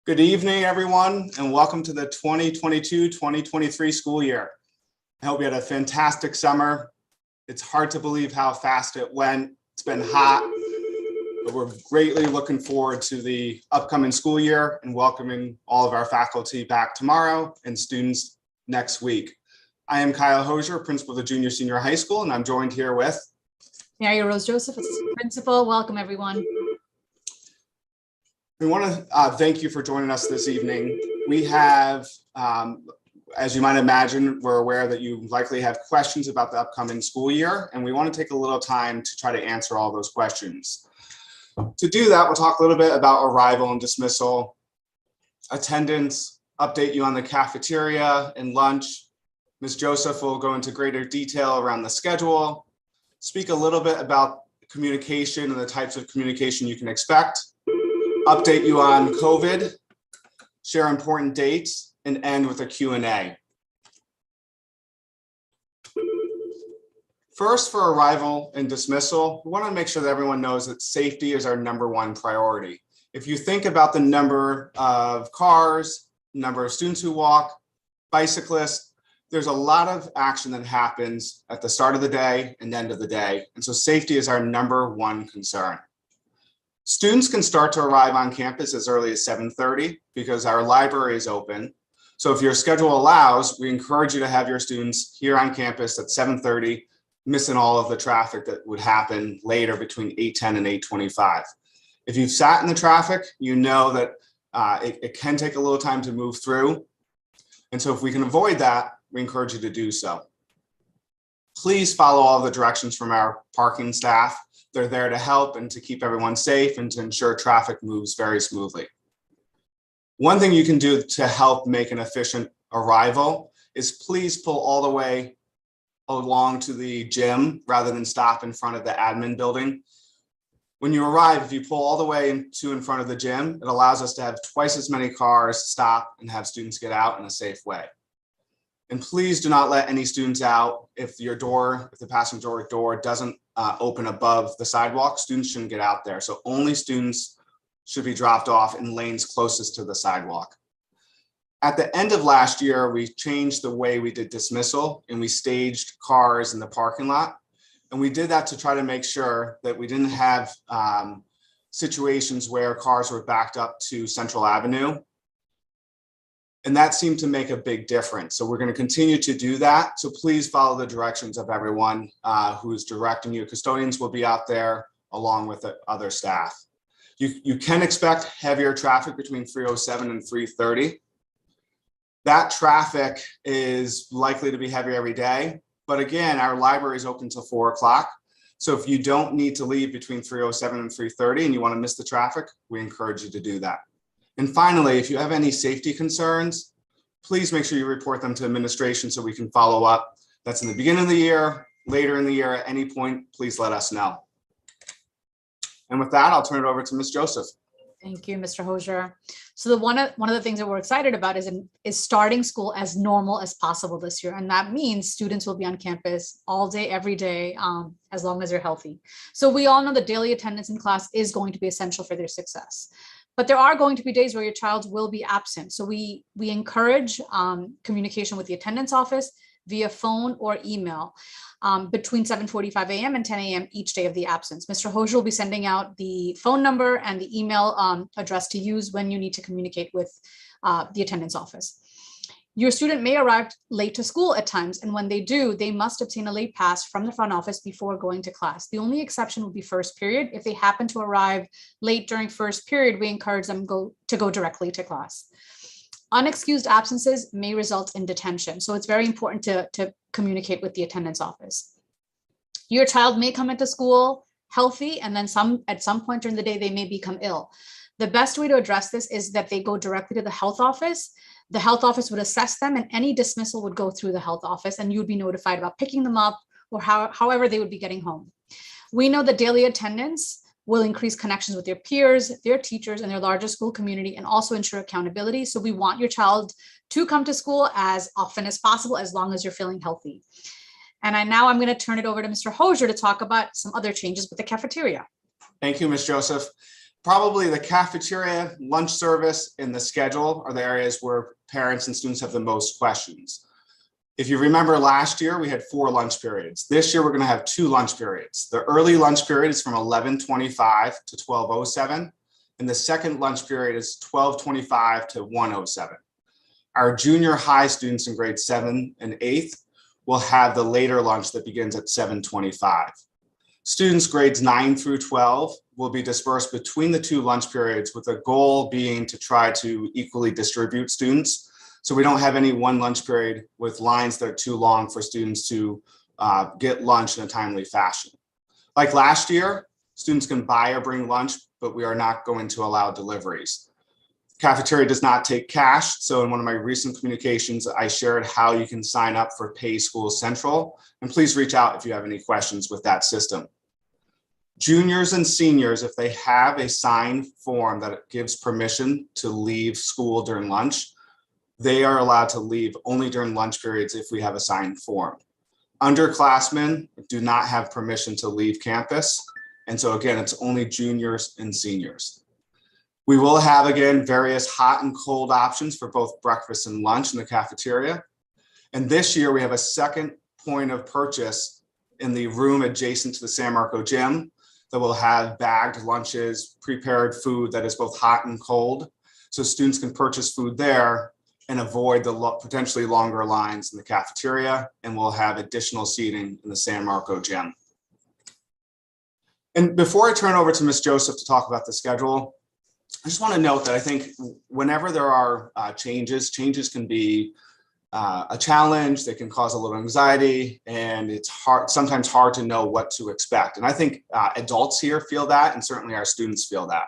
Good evening, everyone, and welcome to the 2022-2023 school year. I hope you had a fantastic summer. It's hard to believe how fast it went. It's been hot, but we're greatly looking forward to the upcoming school year and welcoming all of our faculty back tomorrow and students next week. I am Kyle Hosier, principal of the Junior Senior High School, and I'm joined here with Mary Rose Joseph, assistant principal. Welcome, everyone. We want to thank you for joining us this evening. We have, as you might imagine, we're aware that you likely have questions about the upcoming school year, and we want to take a little time to try to answer all those questions. To do that, we'll talk a little bit about arrival and dismissal, attendance, update you on the cafeteria and lunch. Ms. Joseph will go into greater detail around the schedule, speak a little bit about communication and the types of communication you can expect, update you on COVID, share important dates, and end with a Q&A. First, for arrival and dismissal, we want to make sure that everyone knows that safety is our #1 priority. If you think about the number of cars, number of students who walk, bicyclists, there's a lot of action that happens at the start of the day and end of the day. And so safety is our #1 concern. Students can start to arrive on campus as early as 7:30 because our library is open. So if your schedule allows, we encourage you to have your students here on campus at 7:30, missing all of the traffic that would happen later between 8:10 and 8:25. If you've sat in the traffic, you know that it can take a little time to move through. And so if we can avoid that, we encourage you to do so. Please follow all the directions from our parking staff. They're there to help and to keep everyone safe and to ensure traffic moves very smoothly. One thing you can do to help make an efficient arrival is please pull all the way along to the gym rather than stop in front of the admin building. When you arrive, if you pull all the way in front of the gym, it allows us to have twice as many cars stop and have students get out in a safe way. And please do not let any students out if the passenger door doesn't open above the sidewalk. Students shouldn't get out there. So only students should be dropped off in lanes closest to the sidewalk. At the end of last year, we changed the way we did dismissal and we staged cars in the parking lot. And we did that to try to make sure that we didn't have situations where cars were backed up to Central Avenue. And that seemed to make a big difference. So we're going to continue to do that. So please follow the directions of everyone who's directing you. Custodians will be out there along with the other staff. You can expect heavier traffic between 3:07 and 3:30. That traffic is likely to be heavy every day. But again, our library is open till 4 o'clock. So if you don't need to leave between 3:07 and 3:30 and you want to miss the traffic, we encourage you to do that. And finally, if you have any safety concerns, please make sure you report them to administration so we can follow up. That's in the beginning of the year, later in the year, at any point, please let us know. And with that, I'll turn it over to Ms. Joseph. Thank you, Mr. Hosier. So one of the things that we're excited about is starting school as normal as possible this year. And that means students will be on campus all day, every day, as long as they're healthy. So we all know that daily attendance in class is going to be essential for their success. But there are going to be days where your child will be absent. So we encourage communication with the attendance office via phone or email between 7:45 a.m. and 10 a.m. each day of the absence. Mr. Hosier will be sending out the phone number and the email address to use when you need to communicate with the attendance office. Your student may arrive late to school at times, and when they do, they must obtain a late pass from the front office before going to class. The only exception will be first period. If they happen to arrive late during first period, we encourage them to go directly to class. Unexcused absences may result in detention, so it's very important to communicate with the attendance office. Your child may come into school healthy, and then at some point during the day, they may become ill. The best way to address this is that they go directly to the health office. The health office would assess them, and any dismissal would go through the health office, and you would be notified about picking them up or however they would be getting home. We know that daily attendance will increase connections with their peers, their teachers, and their larger school community, and also ensure accountability. So we want your child to come to school as often as possible, as long as you're feeling healthy. And I'm going to turn it over to Mr. Hosier to talk about some other changes with the cafeteria. Thank you, Ms. Joseph. Probably the cafeteria, lunch service, and the schedule are the areas where parents and students have the most questions. If you remember last year, we had 4 lunch periods. This year, we're going to have 2 lunch periods. The early lunch period is from 11:25 to 12:07, and the second lunch period is 12:25 to 1:07. Our junior high students in grade 7 and 8 will have the later lunch that begins at 7:25. Students grades 9 through 12 will be dispersed between the 2 lunch periods, with the goal being to try to equally distribute students. So we don't have any one lunch period with lines that are too long for students to get lunch in a timely fashion. Like last year, students can buy or bring lunch, but we are not going to allow deliveries. Cafeteria does not take cash. So in one of my recent communications, I shared how you can sign up for Pay School Central. And please reach out if you have any questions with that system. Juniors and seniors, if they have a signed form that gives permission to leave school during lunch, they are allowed to leave only during lunch periods if we have a signed form. Underclassmen do not have permission to leave campus. And so again, it's only juniors and seniors. We will have, again, various hot and cold options for both breakfast and lunch in the cafeteria. And this year we have a second point of purchase in the room adjacent to the San Marco gym that will have bagged lunches, prepared food that is both hot and cold. So students can purchase food there and avoid the potentially longer lines in the cafeteria, and we'll have additional seating in the San Marco gym. And before I turn over to Ms. Joseph to talk about the schedule, I just want to note that I think whenever there are changes can be a challenge. They can cause a little anxiety, and it's sometimes hard to know what to expect. And I think adults here feel that, and certainly our students feel that.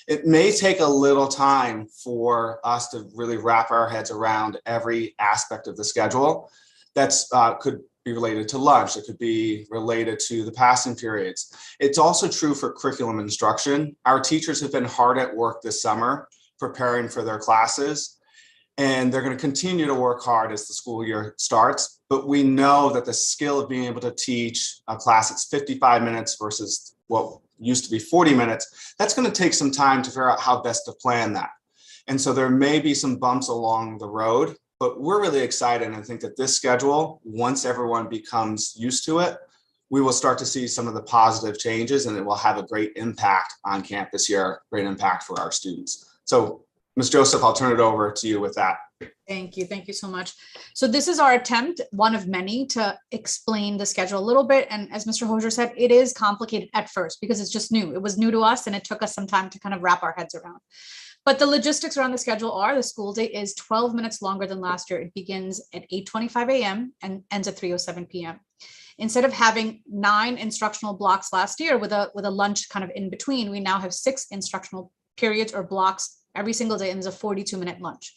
It may take a little time for us to really wrap our heads around every aspect of the schedule. That's could be related to lunch. It could be related to the passing periods. It's also true for curriculum instruction. Our teachers have been hard at work this summer preparing for their classes, and they're going to continue to work hard as the school year starts. But we know that the skill of being able to teach a class that's 55 minutes versus what used to be 40 minutes, that's going to take some time to figure out how best to plan that. And so there may be some bumps along the road, but we're really excited. And I think that this schedule, once everyone becomes used to it, we will start to see some of the positive changes, and it will have a great impact on campus here, great impact for our students. So Ms. Joseph, I'll turn it over to you with that. Thank you. Thank you so much. So this is our attempt, one of many, to explain the schedule a little bit. And as Mr. Hosier said, it is complicated at first because it's just new. It was new to us, and it took us some time to kind of wrap our heads around. But the logistics around the schedule are: the school day is 12 minutes longer than last year. It begins at 8:25 a.m. and ends at 3:07 p.m. Instead of having 9 instructional blocks last year with a lunch kind of in between, we now have 6 instructional periods or blocks every single day, and there's a 42-minute lunch.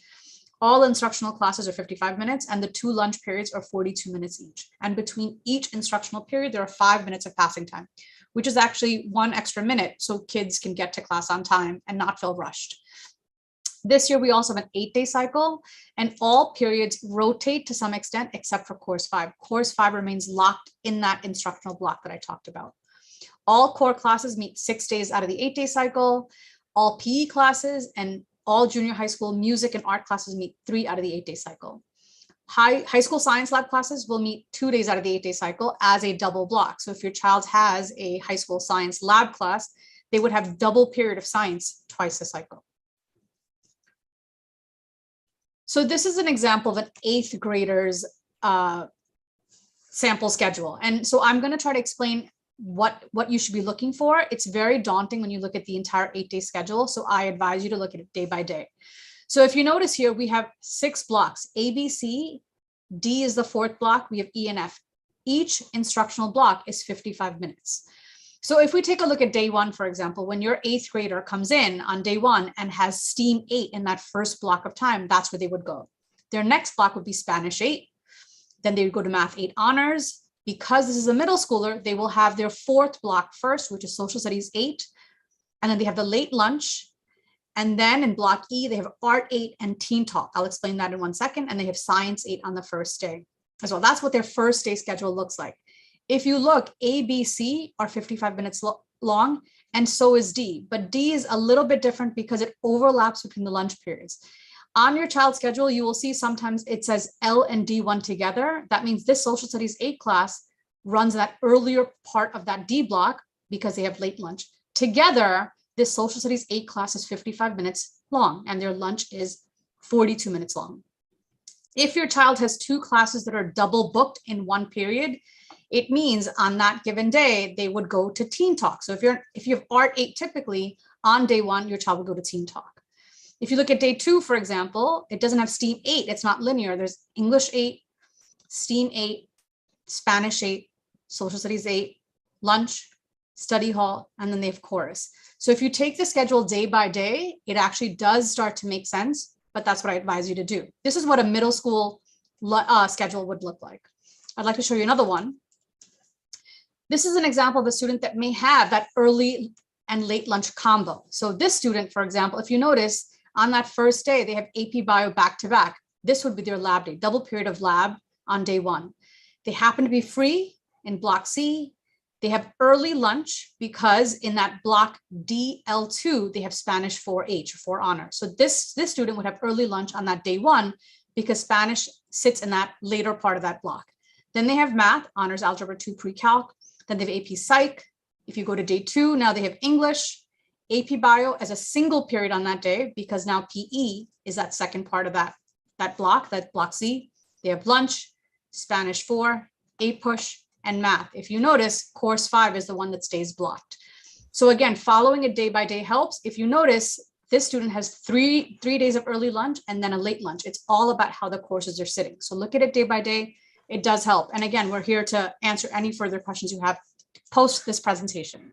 All instructional classes are 55 minutes, and the 2 lunch periods are 42 minutes each. And between each instructional period, there are 5 minutes of passing time, which is actually 1 extra minute so kids can get to class on time and not feel rushed. This year, we also have an 8-day cycle, and all periods rotate to some extent except for course 5. Course 5 remains locked in that instructional block that I talked about. All core classes meet 6 days out of the 8-day cycle. All PE classes and all junior high school music and art classes meet 3 out of the 8-day cycle. High school science lab classes will meet 2 days out of the 8-day cycle as a double block. So if your child has a high school science lab class, they would have double period of science twice a cycle. So this is an example of an 8th grader's sample schedule. And so I'm going to try to explain what you should be looking for. It's very daunting when you look at the entire 8-day schedule. So I advise you to look at it day by day. So if you notice here, we have 6 blocks: A, B, C, D is the 4th block. We have E and F. Each instructional block is 55 minutes. So if we take a look at day 1, for example, when your 8th grader comes in on day 1 and has STEAM 8 in that first block of time, that's where they would go. Their next block would be Spanish 8. Then they would go to Math 8 honors. Because this is a middle schooler, they will have their 4th block first, which is Social Studies 8. And then they have the late lunch. And then in block E, they have Art 8 and Teen Talk. I'll explain that in 1 second. And they have Science 8 on the first day as well. That's what their first day schedule looks like. If you look, A, B, C are 55 minutes long. and so is D. But D is a little bit different because it overlaps between the lunch periods. On your child's schedule, you will see sometimes it says L and D1 together. That means this social studies 8 class runs that earlier part of that D block because they have late lunch. Together, this social studies 8 class is 55 minutes long and their lunch is 42 minutes long. If your child has 2 classes that are double booked in one period, it means on that given day, they would go to Teen Talk. So if you have Art 8 typically, on day 1, your child will go to Teen Talk. If you look at day 2, for example, it doesn't have STEAM 8. It's not linear. There's English 8, STEAM 8, Spanish 8, Social Studies 8, lunch, study hall, and then they have chorus. So if you take the schedule day by day, it actually does start to make sense, but that's what I advise you to do. This is what a middle school schedule would look like. I'd like to show you another one. This is an example of a student that may have that early and late lunch combo. So this student, for example, if you notice, on that first day, they have AP Bio back to back. This would be their lab day, double period of lab on day 1. They happen to be free in block C. They have early lunch because in that block DL2, they have Spanish 4H, 4 honor. So this student would have early lunch on that day 1 because Spanish sits in that later part of that block. Then they have math, honors algebra 2 pre-calc. Then they have AP Psych. If you go to day 2, now they have English, AP Bio as a single period on that day, because now PE is that second part of that block C. They have lunch, Spanish 4, A push, and math. If you notice, course 5 is the one that stays blocked. So again, following it day by day helps. If you notice, this student has three days of early lunch and then a late lunch. It's all about how the courses are sitting. So look at it day by day. It does help. And again, we're here to answer any further questions you have post this presentation.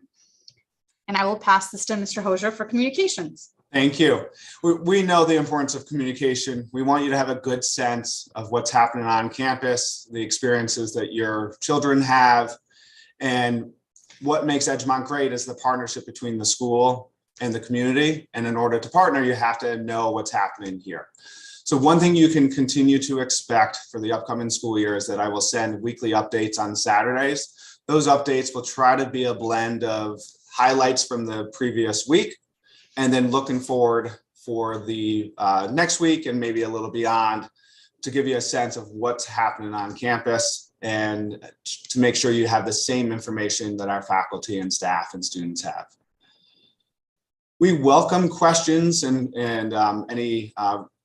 And I will pass this to Mr. Hosier for communications. Thank you. We know the importance of communication. We want you to have a good sense of what's happening on campus, the experiences that your children have, and what makes Edgemont great is the partnership between the school and the community. And in order to partner, you have to know what's happening here. So one thing you can continue to expect for the upcoming school year is that I will send weekly updates on Saturdays. Those updates will try to be a blend of highlights from the previous week, and then looking forward for the next week and maybe a little beyond to give you a sense of what's happening on campus and to make sure you have the same information that our faculty and staff and students have. We welcome questions and any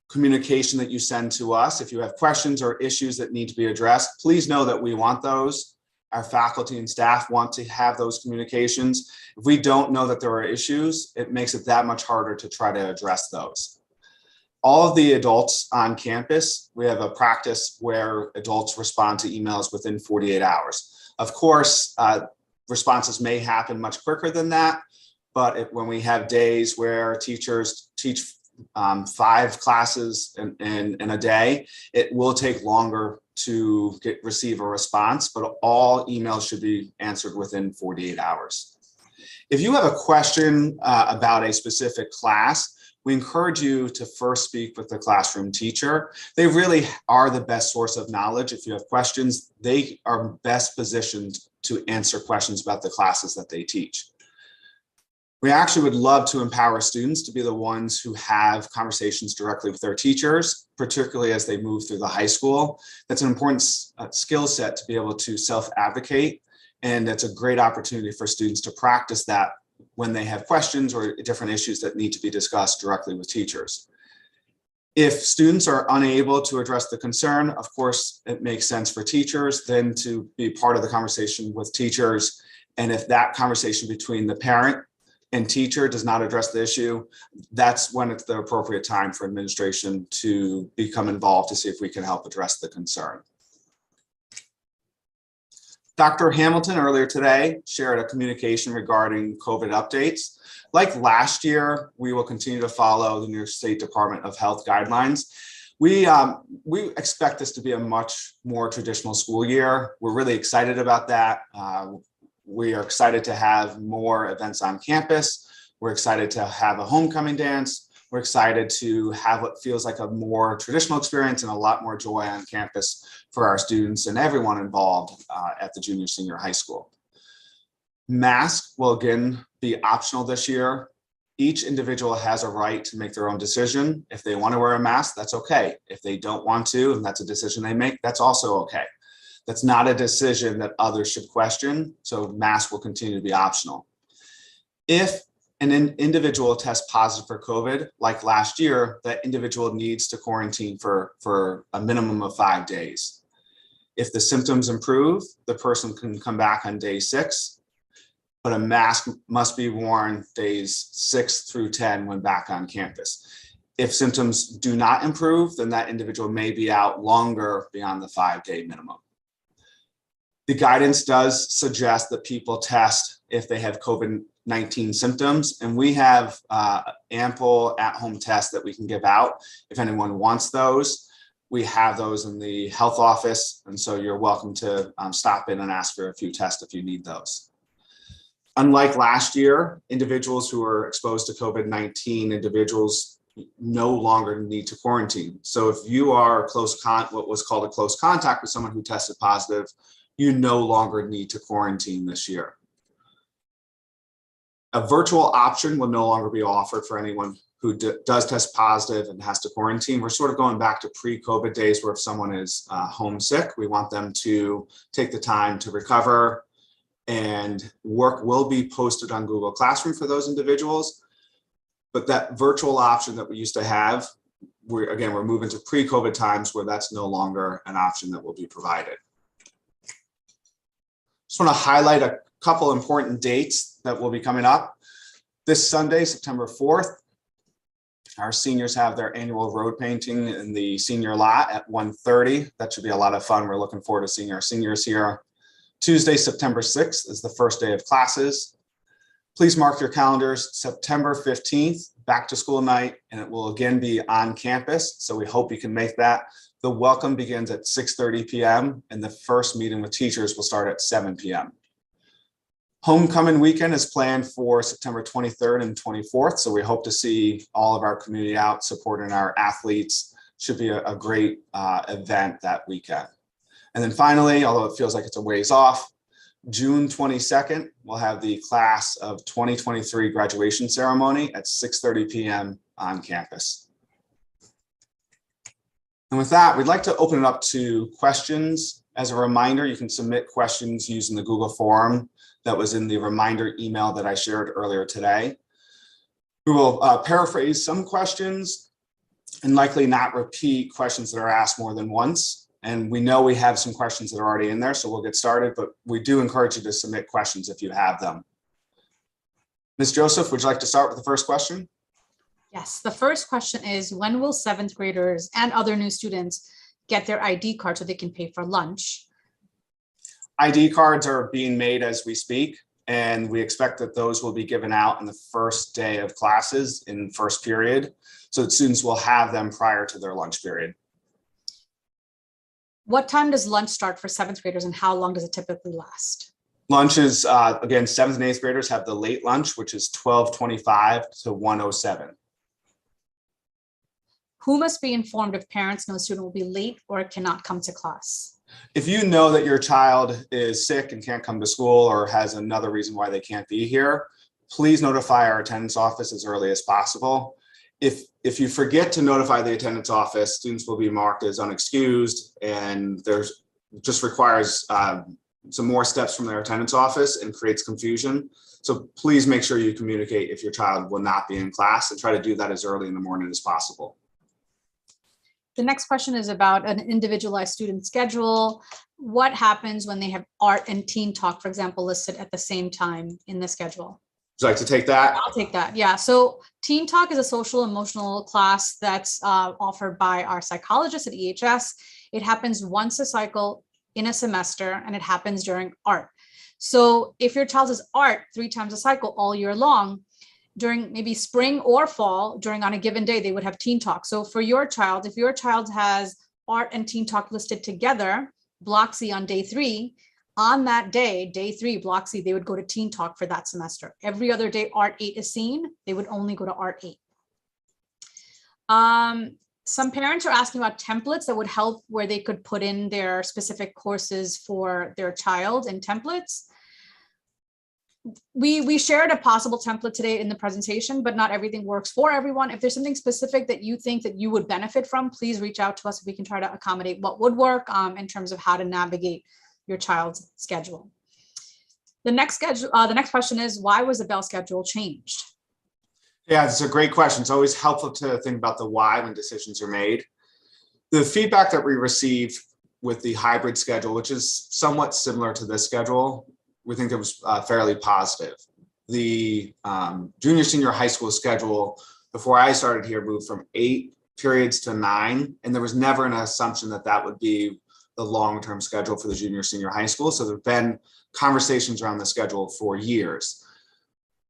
communication that you send to us. If you have questions or issues that need to be addressed, please know that we want those. Our faculty and staff want to have those communications. If we don't know that there are issues, it makes it that much harder to try to address those. All of the adults on campus, we have a practice where adults respond to emails within 48 hours. Of course, responses may happen much quicker than that, but when we have days where teachers teach 5 classes in a day, it will take longer to receive a response, but all emails should be answered within 48 hours. If you have a question about a specific class, we encourage you to first speak with the classroom teacher. They really are the best source of knowledge. If you have questions, they are best positioned to answer questions about the classes that they teach. We actually would love to empower students to be the ones who have conversations directly with their teachers, particularly as they move through the high school. That's an important skill set to be able to self-advocate, and it's a great opportunity for students to practice that when they have questions or different issues that need to be discussed directly with teachers. If students are unable to address the concern, of course, it makes sense for teachers then to be part of the conversation with teachers. And if that conversation between the parent and teacher does not address the issue, that's when it's the appropriate time for administration to become involved to see if we can help address the concern. Dr. Hamilton earlier today shared a communication regarding COVID updates. Like last year, we will continue to follow the New York State Department of Health guidelines. We expect this to be a much more traditional school year. We're really excited about that. We are excited to have more events on campus. We're excited to have a homecoming dance. We're excited to have what feels like a more traditional experience and a lot more joy on campus for our students and everyone involved at the junior senior high school. Mask will again be optional this year. Each individual has a right to make their own decision. If they want to wear a mask, that's okay. If they don't want to, and that's a decision they make, that's also okay. That's not a decision that others should question. So mask will continue to be optional. If an individual tests positive for COVID, like last year, that individual needs to quarantine for a minimum of 5 days. If the symptoms improve, the person can come back on day 6, but a mask must be worn days 6 through 10 when back on campus. If symptoms do not improve, then that individual may be out longer beyond the 5-day minimum. The guidance does suggest that people test if they have COVID-19 symptoms, and we have ample at-home tests that we can give out if anyone wants those. We have those in the health office, and so you're welcome to stop in and ask for a few tests if you need those. Unlike last year, individuals who are exposed to COVID-19 individuals no longer need to quarantine. So if you are what was called a close contact with someone who tested positive, you no longer need to quarantine this year. A virtual option will no longer be offered for anyone who does test positive and has to quarantine. We're sort of going back to pre-COVID days where if someone is homesick, we want them to take the time to recover, and work will be posted on Google Classroom for those individuals. But that virtual option that we used to have, we're moving to pre-COVID times where that's no longer an option that will be provided. Just want to highlight a couple important dates that will be coming up. This Sunday, September 4th, our seniors have their annual road painting in the senior lot at 1:30. That should be a lot of fun. We're looking forward to seeing our seniors here. Tuesday, September 6th is the first day of classes. Please mark your calendars, September 15th, back to school night, and it will again be on campus. So we hope you can make that. The welcome begins at 6:30 p.m. and the first meeting with teachers will start at 7 p.m. Homecoming weekend is planned for September 23rd and 24th. So we hope to see all of our community out supporting our athletes. Should be a great event that weekend. And then finally, although it feels like it's a ways off, June 22nd, we'll have the class of 2023 graduation ceremony at 6:30 p.m. on campus. And with that, we'd like to open it up to questions. As a reminder, you can submit questions using the Google form that was in the reminder email that I shared earlier today. We will paraphrase some questions and likely not repeat questions that are asked more than once. And we know we have some questions that are already in there, so we'll get started, but we do encourage you to submit questions if you have them. Ms. Joseph, would you like to start with the first question? Yes, the first question is, when will 7th graders and other new students get their ID card so they can pay for lunch? ID cards are being made as we speak, and we expect that those will be given out on the first day of classes in first period. So that students will have them prior to their lunch period. What time does lunch start for 7th graders and how long does it typically last? Lunch is, again, 7th and 8th graders have the late lunch, which is 12:25 to 1:07. Who must be informed if parents know a student will be late or cannot come to class? If you know that your child is sick and can't come to school or has another reason why they can't be here, please notify our attendance office as early as possible. If you forget to notify the attendance office, students will be marked as unexcused, and there's just requires some more steps from their attendance office and creates confusion. So please make sure you communicate if your child will not be in class, and try to do that as early in the morning as possible. The next question is about an individualized student schedule. What happens when they have art and teen talk, for example, listed at the same time in the schedule? Would you like to take that? I'll take that. Yeah. So Teen Talk is a social emotional class that's offered by our psychologists at EHS. It happens once a cycle in a semester, and it happens during art. So if your child has art 3 times a cycle all year long, during maybe spring or fall, on a given day, they would have Teen Talk. So for your child, if your child has art and Teen Talk listed together, Block C on day 3, on that day, day 3, Block C, they would go to Teen Talk for that semester. Every other day Art 8 is seen, they would only go to Art 8. Some parents are asking about templates that would help, where they could put in their specific courses for their child in templates. we shared a possible template today in the presentation, but not everything works for everyone. If there's something specific that you think that you would benefit from, please reach out to us. We can try to accommodate what would work in terms of how to navigate your child's schedule. The next question is, why was the bell schedule changed? Yeah, it's a great question. It's always helpful to think about the why when decisions are made. The feedback that we received with the hybrid schedule, which is somewhat similar to this schedule, we think it was fairly positive. The junior senior high school schedule before I started here moved from 8 periods to 9, and there was never an assumption that that would be the long-term schedule for the junior senior high school. So there have been conversations around the schedule for years.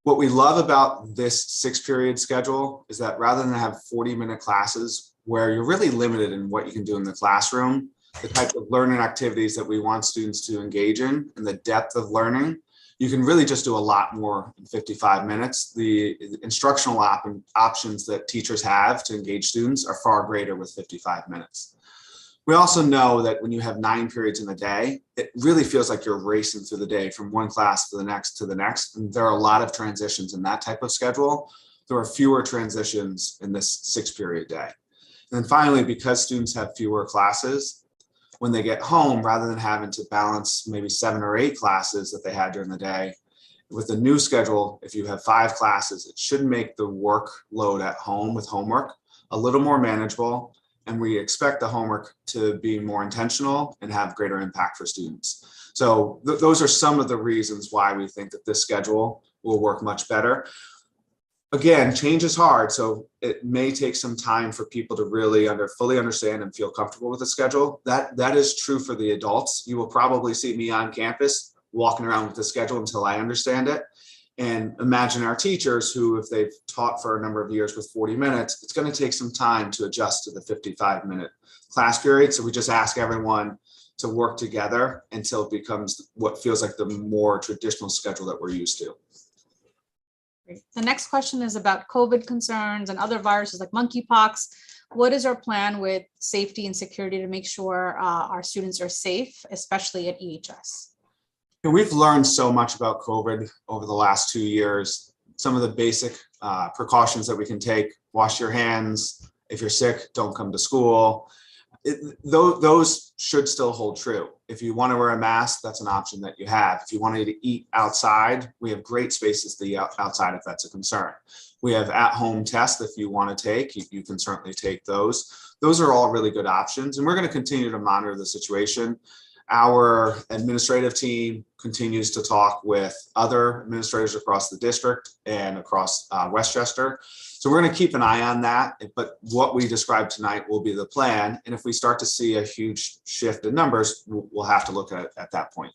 What we love about this 6-period schedule is that rather than have 40-minute classes where you're really limited in what you can do in the classroom, the type of learning activities that we want students to engage in and the depth of learning, you can really just do a lot more in 55 minutes. The instructional options that teachers have to engage students are far greater with 55 minutes. We also know that when you have 9 periods in a day, it really feels like you're racing through the day from one class to the next to the next. And there are a lot of transitions in that type of schedule. There are fewer transitions in this 6-period day. And then finally, because students have fewer classes, when they get home, rather than having to balance maybe 7 or 8 classes that they had during the day, with the new schedule, if you have 5 classes, it should make the workload at home with homework a little more manageable. And we expect the homework to be more intentional and have greater impact for students. So those are some of the reasons why we think that this schedule will work much better. Again, change is hard, so it may take some time for people to really fully understand and feel comfortable with the schedule. That is true for the adults. You will probably see me on campus walking around with the schedule until I understand it. And imagine our teachers who, if they've taught for a number of years with 40 minutes, it's going to take some time to adjust to the 55-minute class period. So we just ask everyone to work together until it becomes what feels like the more traditional schedule that we're used to. Great. The next question is about COVID concerns and other viruses like monkeypox. What is our plan with safety and security to make sure our students are safe, especially at EHS? And we've learned so much about COVID over the last 2 years. Some of the basic precautions that we can take: wash your hands. If you're sick, don't come to school. Those should still hold true. If you want to wear a mask, that's an option that you have. If you wanted to eat outside, we have great spaces to eat outside if that's a concern. We have at-home tests if you want to take, you can certainly take those. Those are all really good options, and we're going to continue to monitor the situation. Our administrative team continues to talk with other administrators across the district and across Westchester. So we're going to keep an eye on that, but what we described tonight will be the plan. And if we start to see a huge shift in numbers, we'll have to look at that point.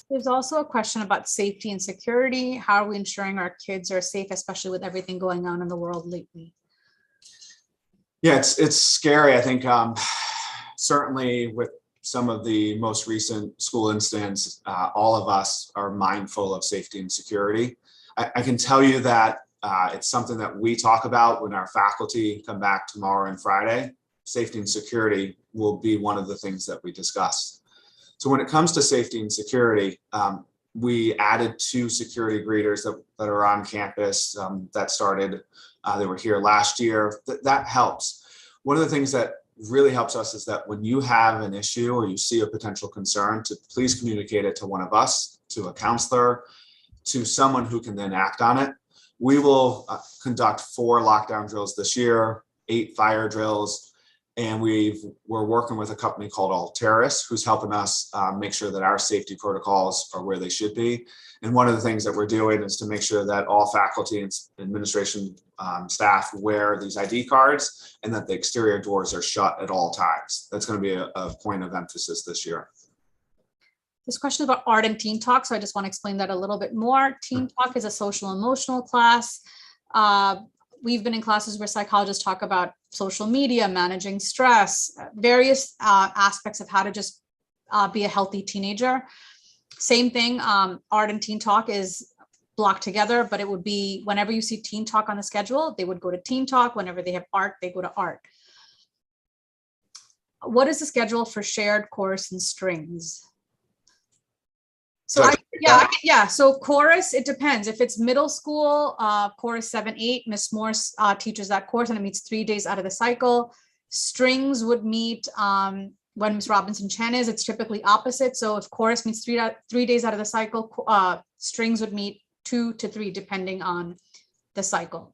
There's also a question about safety and security. How are we ensuring our kids are safe, especially with everything going on in the world lately? Yeah, it's scary. I think certainly with some of the most recent school incidents, all of us are mindful of safety and security. I can tell you that it's something that we talk about when our faculty come back tomorrow and Friday. Safety and security will be one of the things that we discuss. So when it comes to safety and security, we added 2 security greeters that are on campus that started, they were here last year. That helps. One of the things that really helps us is that when you have an issue or you see a potential concern, to please communicate it to one of us, to a counselor, to someone who can then act on it. We will conduct 4 lockdown drills this year, 8 fire drills, and we're working with a company called Alteris, who's helping us make sure that our safety protocols are where they should be. And one of the things that we're doing is to make sure that all faculty and administration staff wear these ID cards and that the exterior doors are shut at all times. That's going to be a point of emphasis this year. This question is about art and teen talk, so I just want to explain that a little bit more. Teen talk is a social emotional class. We've been in classes where psychologists talk about social media, managing stress, various aspects of how to just be a healthy teenager. Same thing, art and teen talk is blocked together, but it would be whenever you see teen talk on the schedule, they would go to teen talk. Whenever they have art, they go to art. What is the schedule for shared course and strings? So Yeah. So chorus, it depends. If it's middle school, chorus 7-8, Miss Morse teaches that course and it meets 3 days out of the cycle. Strings would meet when Miss Robinson Chan is. It's typically opposite. So if chorus meets 3 days out of the cycle, strings would meet 2 to 3 depending on the cycle.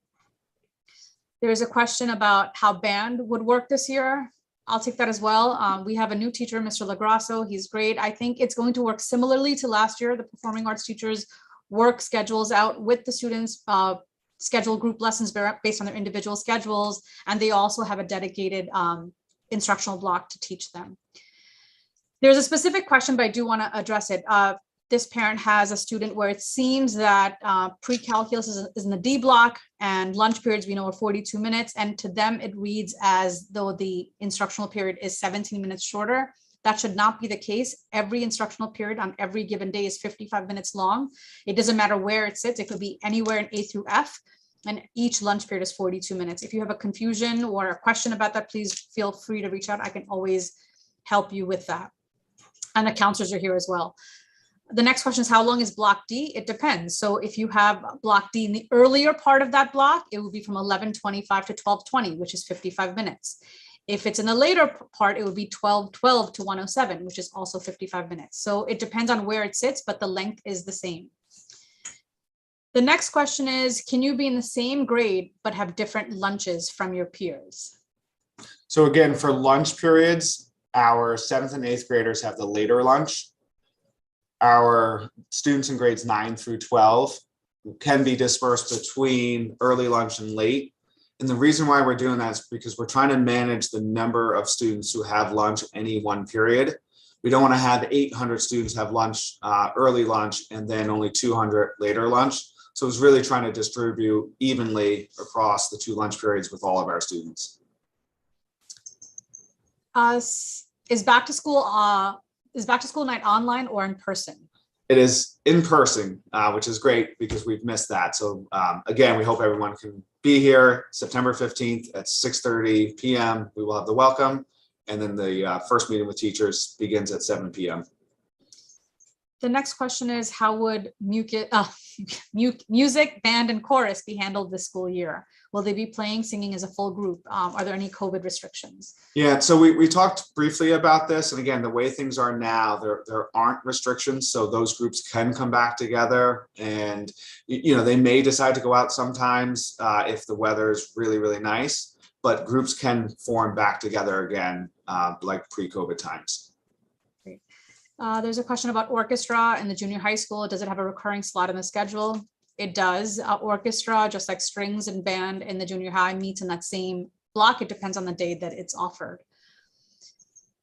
There is a question about how band would work this year. I'll take that as well. We have a new teacher, Mr. Lagrasso. He's great. I think it's going to work similarly to last year. The performing arts teachers work schedules out with the students, schedule group lessons based on their individual schedules, and they also have a dedicated instructional block to teach them. There's a specific question, but I do want to address it. This parent has a student where it seems that pre-calculus is in the D block and lunch periods we know are 42 minutes. And to them, it reads as though the instructional period is 17 minutes shorter. That should not be the case. Every instructional period on every given day is 55 minutes long. It doesn't matter where it sits. It could be anywhere in A through F. And each lunch period is 42 minutes. If you have a confusion or a question about that, please feel free to reach out. I can always help you with that. And the counselors are here as well. The next question is, how long is block D? It depends. So if you have block D in the earlier part of that block, it will be from 11:25 to 12:20, which is 55 minutes. If it's in the later part, it would be 12:12 to 1:07, which is also 55 minutes. So it depends on where it sits, but the length is the same. The next question is, can you be in the same grade but have different lunches from your peers? So again, for lunch periods, our 7th and 8th graders have the later lunch. Our students in grades 9 through 12 can be dispersed between early lunch and late. And the reason why we're doing that is because we're trying to manage the number of students who have lunch any one period. We don't want to have 800 students have lunch, early lunch, and then only 200 later lunch. So it's really trying to distribute evenly across the 2 lunch periods with all of our students. Is back to school night online or in person? It is in person, which is great because we've missed that. So again, we hope everyone can be here September 15th at 6:30 p.m. We will have the welcome. And then the first meeting with teachers begins at 7 p.m. The next question is, how would music, band, and chorus be handled this school year? Will they be playing, singing as a full group? Are there any COVID restrictions? Yeah, so we talked briefly about this. And again, the way things are now, there aren't restrictions. So those groups can come back together and, they may decide to go out sometimes if the weather is really, really nice, but groups can form back together again, like pre-COVID times. There's a question about orchestra in the junior high school. Does it have a recurring slot in the schedule? It does. Orchestra, just like strings and band in the junior high, meets in that same block. It depends on the day that it's offered.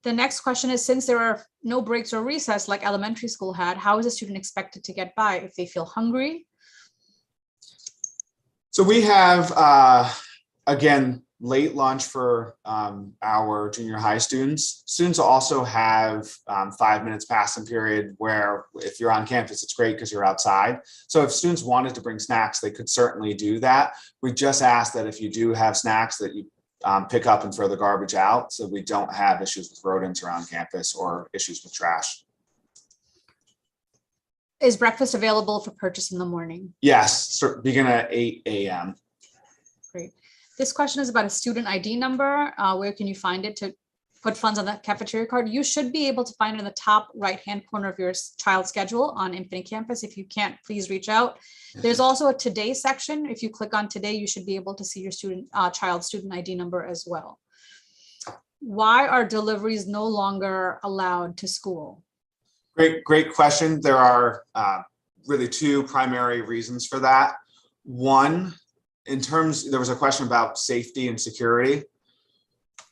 The next question is, since there are no breaks or recess like elementary school had, how is a student expected to get by if they feel hungry? So we have, again, late lunch for our junior high students. Students also have 5 minutes passing period where if you're on campus, it's great because you're outside. So if students wanted to bring snacks, they could certainly do that. We just ask that if you do have snacks that you pick up and throw the garbage out so we don't have issues with rodents around campus or issues with trash. Is breakfast available for purchase in the morning? Yes, begin at 8 a.m. Great. This question is about a student ID number. Where can you find it to put funds on that cafeteria card? You should be able to find it in the top right-hand corner of your child's schedule on Infinite Campus. If you can't, please reach out. There's also a Today section. If you click on Today, you should be able to see your child's student ID number as well. Why are deliveries no longer allowed to school? Great question. There are really 2 primary reasons for that. One, there was a question about safety and security.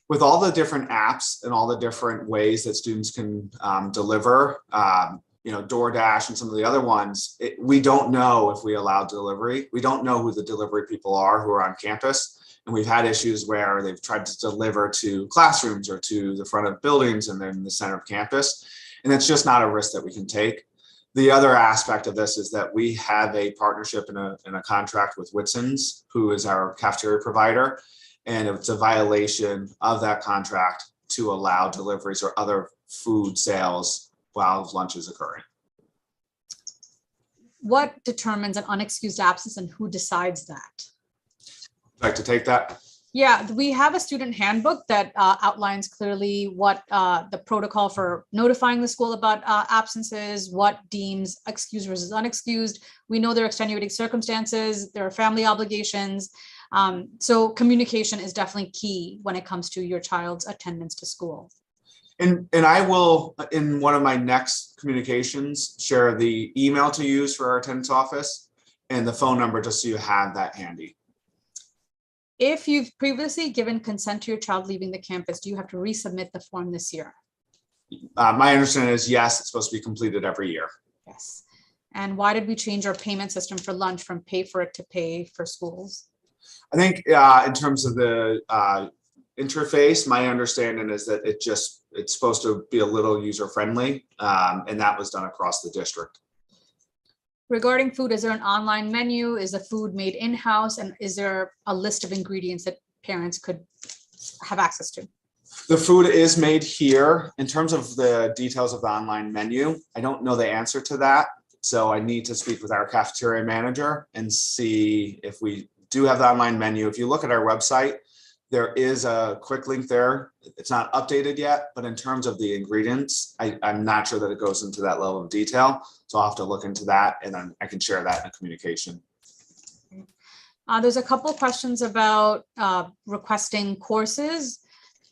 With all the different apps and all the different ways that students can deliver, DoorDash and some of the other ones, we don't know if we allow delivery. We don't know who the delivery people are who are on campus. And we've had issues where they've tried to deliver to classrooms or to the front of buildings and then the center of campus. And that's just not a risk that we can take. The other aspect of this is that we have a partnership in a contract with Whitson's, who is our cafeteria provider, and it's a violation of that contract to allow deliveries or other food sales while lunch is occurring. What determines an unexcused absence and who decides that? Like to take that? Yeah, we have a student handbook that outlines clearly what the protocol for notifying the school about absences, what deems excused versus unexcused. We know there are extenuating circumstances, there are family obligations. So communication is definitely key when it comes to your child's attendance to school. And I will, in one of my next communications, share the email to use for our attendance office and the phone number, just so you have that handy. If you've previously given consent to your child leaving the campus, do you have to resubmit the form this year? My understanding is yes, it's supposed to be completed every year. Yes. And why did we change our payment system for lunch from pay for it to pay for schools? I think in terms of the interface, my understanding is that it's supposed to be a little user friendly, and that was done across the district. Regarding food, is there an online menu? Is the food made in-house? And is there a list of ingredients that parents could have access to? The food is made here. In terms of the details of the online menu, I don't know the answer to that. So I need to speak with our cafeteria manager and see if we do have the online menu. If you look at our website, there is a quick link there. It's not updated yet, but in terms of the ingredients, I'm not sure that it goes into that level of detail. So I'll have to look into that, and then I can share that in a communication. There's a couple of questions about requesting courses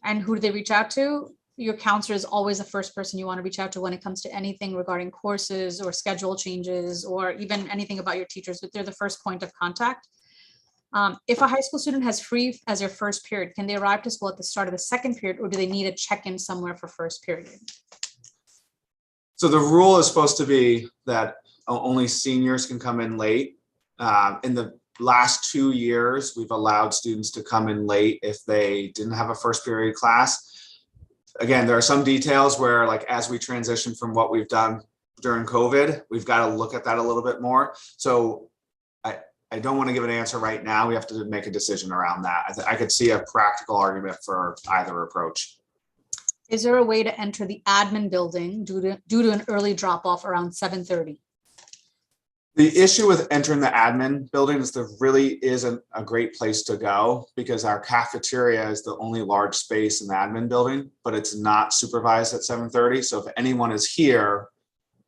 and who do they reach out to. Your counselor is always the first person you want to reach out to when it comes to anything regarding courses or schedule changes or even anything about your teachers, but they're the first point of contact. If a high school student has free as their first period, can they arrive to school at the start of the second period, or do they need a check-in somewhere for first period? So the rule is supposed to be that only seniors can come in late. In the last 2 years, we've allowed students to come in late if they didn't have a first period class. Again, there are some details where, like, as we transition from what we've done during COVID, we've got to look at that a little bit more. So I don't want to give an answer right now. We have to make a decision around that. I could see a practical argument for either approach. Is there a way to enter the admin building due to an early drop off around 7:30? The issue with entering the admin building is there really isn't a great place to go, because our cafeteria is the only large space in the admin building, but it's not supervised at 7:30. So if anyone is here,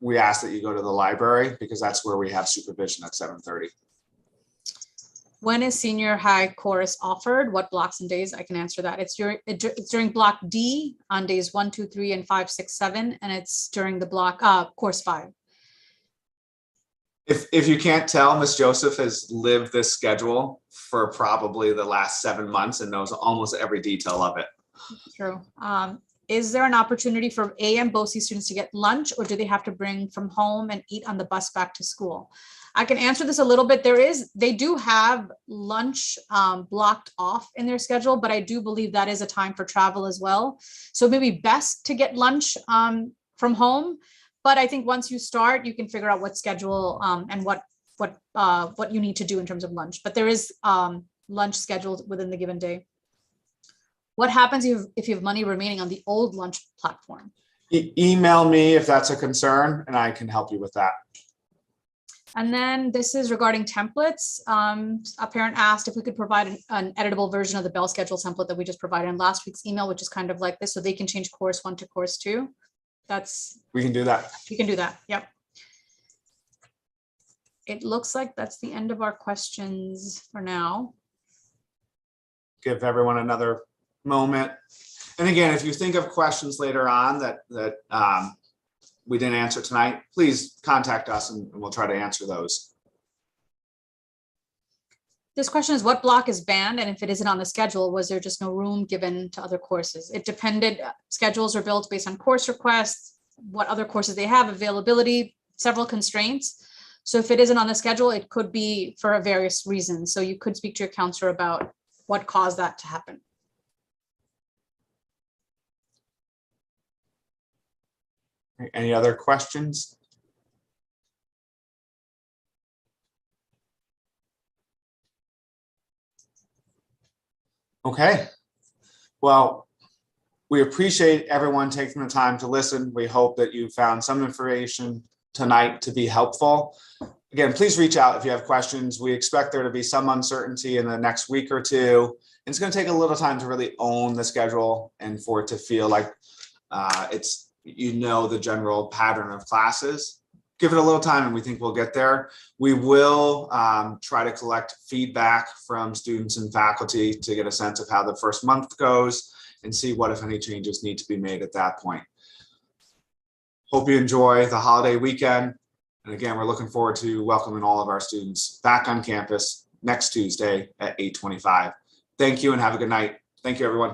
we ask that you go to the library, because that's where we have supervision at 7:30. When is senior high chorus offered? What blocks and days? I can answer that. It's during block D on days 1, 2, 3, and 5, 6, 7, and it's during the block course 5. If you can't tell, Miss Joseph has lived this schedule for probably the last 7 months and knows almost every detail of it. True. Is there an opportunity for AM BOCES students to get lunch, or do they have to bring from home and eat on the bus back to school? I can answer this a little bit. They do have lunch blocked off in their schedule, but I do believe that is a time for travel as well. So it may be best to get lunch from home, but I think once you start, you can figure out what schedule and what you need to do in terms of lunch. But there is lunch scheduled within the given day. What happens if you have money remaining on the old lunch platform? Email me if that's a concern, and I can help you with that. And then this is regarding templates. A parent asked if we could provide an editable version of the bell schedule template that we just provided in last week's email, which is kind of like this, so they can change course 1 to course 2. We can do that. We can do that. Yep. It looks like that's the end of our questions for now. Give everyone another moment. And again, if you think of questions later on that we didn't answer tonight, please contact us and we'll try to answer those. This question is, what block is banned? And if it isn't on the schedule, was there just no room given to other courses? It depended. Schedules are built based on course requests, what other courses they have, availability, several constraints. So if it isn't on the schedule, it could be for various reasons. So you could speak to your counselor about what caused that to happen. Any other questions? Okay. Well, we appreciate everyone taking the time to listen. We hope that you found some information tonight to be helpful. Again, please reach out if you have questions. We expect there to be some uncertainty in the next week or two. And it's going to take a little time to really own the schedule and for it to feel like it's, the general pattern of classes. Give it a little time and we think we'll get there. We will try to collect feedback from students and faculty to get a sense of how the first month goes and see what, if any, changes need to be made at that point. Hope you enjoy the holiday weekend. And again, we're looking forward to welcoming all of our students back on campus next Tuesday at 8:25. Thank you and have a good night. Thank you, everyone.